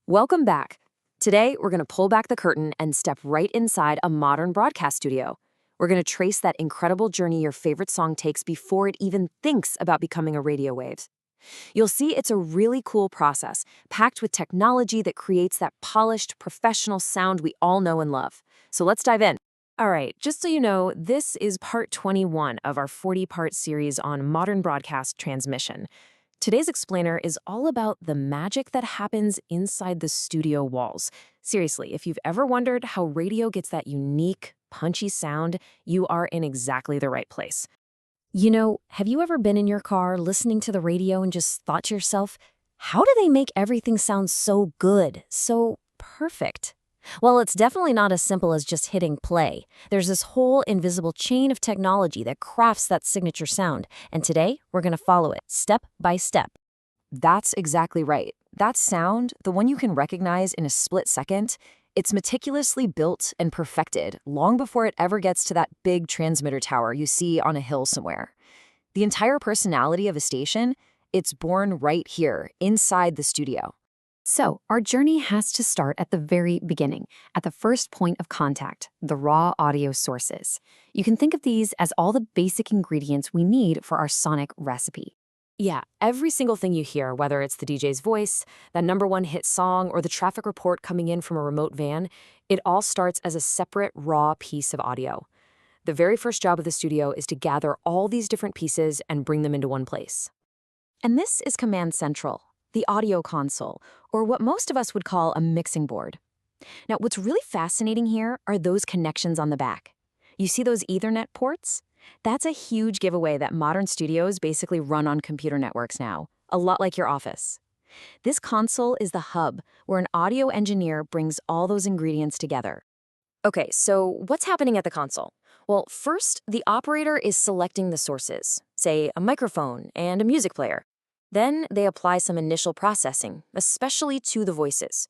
Welcome back. Today, we're going to pull back the curtain and step right inside a modern broadcast studio. We're going to trace that incredible journey your favorite song takes before it even thinks about becoming a radio wave. You'll see it's a really cool process, packed with technology that creates that polished, professional sound we all know and love. So let's dive in. All right, just so you know, this is part 21 of our 40-part series on modern broadcast transmission. Today's explainer is all about the magic that happens inside the studio walls. Seriously, if you've ever wondered how radio gets that unique, punchy sound, you are in exactly the right place. You know, have you ever been in your car listening to the radio and just thought to yourself, how do they make everything sound so good, so perfect? Well, it's definitely not as simple as just hitting play. There's this whole invisible chain of technology that crafts that signature sound, and today we're going to follow it step by step. That's exactly right. That sound, the one you can recognize in a split second, it's meticulously built and perfected long before it ever gets to that big transmitter tower you see on a hill somewhere. The entire personality of a station, it's born right here, inside the studio. So, our journey has to start at the very beginning, at the first point of contact, the raw audio sources. You can think of these as all the basic ingredients we need for our sonic recipe. Yeah, every single thing you hear, whether it's the DJ's voice, that #1 hit song, or the traffic report coming in from a remote van, it all starts as a separate, raw piece of audio. The very first job of the studio is to gather all these different pieces and bring them into one place. And this is Command Central, the audio console, or what most of us would call a mixing board. Now, what's really fascinating here are those connections on the back. You see those Ethernet ports? That's a huge giveaway that modern studios basically run on computer networks now, a lot like your office. This console is the hub where an audio engineer brings all those ingredients together. Okay, so what's happening at the console? Well, first, the operator is selecting the sources, say a microphone and a music player. Then they apply some initial processing, especially to the voices.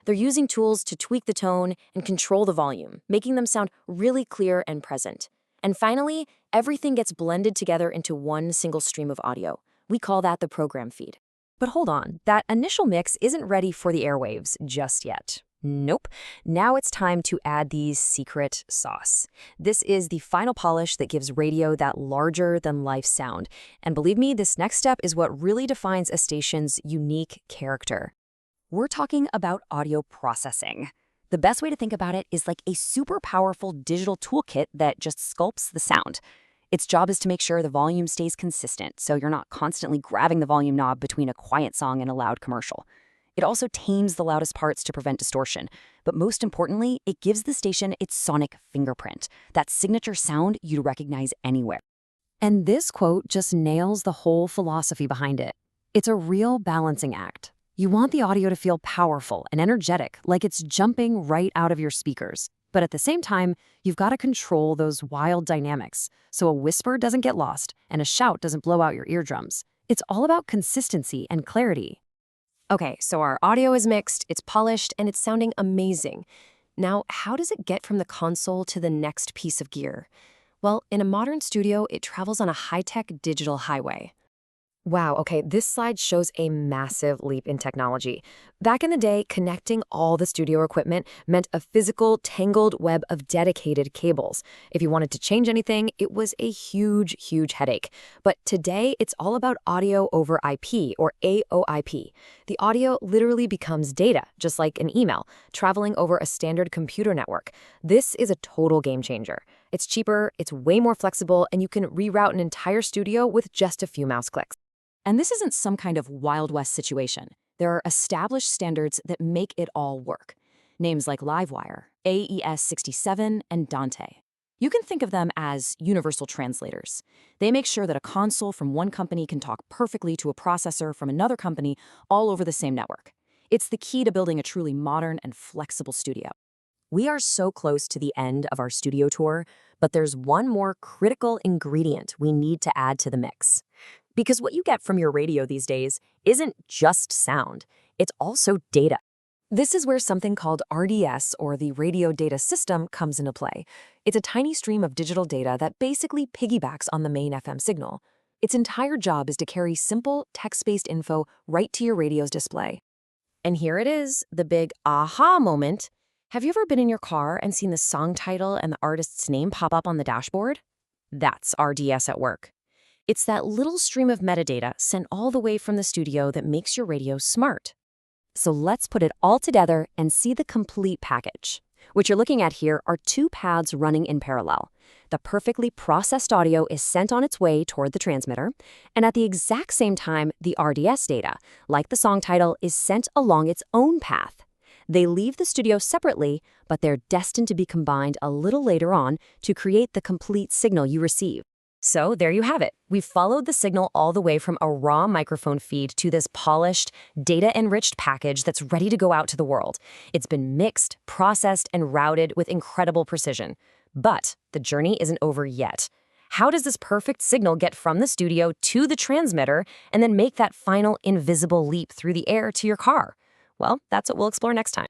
They're using tools to tweak the tone and control the volume, making them sound really clear and present. And finally, everything gets blended together into one single stream of audio. We call that the program feed. But hold on, that initial mix isn't ready for the airwaves just yet. Nope. Now it's time to add the secret sauce. This is the final polish that gives radio that larger-than-life sound. And believe me, this next step is what really defines a station's unique character. We're talking about audio processing. The best way to think about it is like a super powerful digital toolkit that just sculpts the sound. Its job is to make sure the volume stays consistent, so you're not constantly grabbing the volume knob between a quiet song and a loud commercial. It also tames the loudest parts to prevent distortion. But most importantly, it gives the station its sonic fingerprint, that signature sound you'd recognize anywhere. And this quote just nails the whole philosophy behind it. It's a real balancing act. You want the audio to feel powerful and energetic, like it's jumping right out of your speakers. But at the same time, you've got to control those wild dynamics, so a whisper doesn't get lost and a shout doesn't blow out your eardrums. It's all about consistency and clarity. Okay, so our audio is mixed, it's polished, and it's sounding amazing. Now, how does it get from the console to the next piece of gear? Well, in a modern studio, it travels on a high-tech digital highway. Wow, okay, this slide shows a massive leap in technology. Back in the day, connecting all the studio equipment meant a physical, tangled web of dedicated cables. If you wanted to change anything, it was a huge, huge headache. But today, it's all about audio over IP, or AOIP. The audio literally becomes data, just like an email, traveling over a standard computer network. This is a total game changer. It's cheaper, it's way more flexible, and you can reroute an entire studio with just a few mouse clicks. And this isn't some kind of Wild West situation. There are established standards that make it all work. Names like Livewire, AES-67, and Dante. You can think of them as universal translators. They make sure that a console from one company can talk perfectly to a processor from another company all over the same network. It's the key to building a truly modern and flexible studio. We are so close to the end of our studio tour, but there's one more critical ingredient we need to add to the mix. Because what you get from your radio these days isn't just sound, it's also data. This is where something called RDS, or the Radio Data System, comes into play. It's a tiny stream of digital data that basically piggybacks on the main FM signal. Its entire job is to carry simple, text-based info right to your radio's display. And here it is, the big aha moment. Have you ever been in your car and seen the song title and the artist's name pop up on the dashboard? That's RDS at work. It's that little stream of metadata sent all the way from the studio that makes your radio smart. So let's put it all together and see the complete package. What you're looking at here are two paths running in parallel. The perfectly processed audio is sent on its way toward the transmitter, and at the exact same time, the RDS data, like the song title, is sent along its own path. They leave the studio separately, but they're destined to be combined a little later on to create the complete signal you receive. So there you have it. We've followed the signal all the way from a raw microphone feed to this polished, data-enriched package that's ready to go out to the world. It's been mixed, processed, and routed with incredible precision. But the journey isn't over yet. How does this perfect signal get from the studio to the transmitter and then make that final invisible leap through the air to your car? Well, that's what we'll explore next time.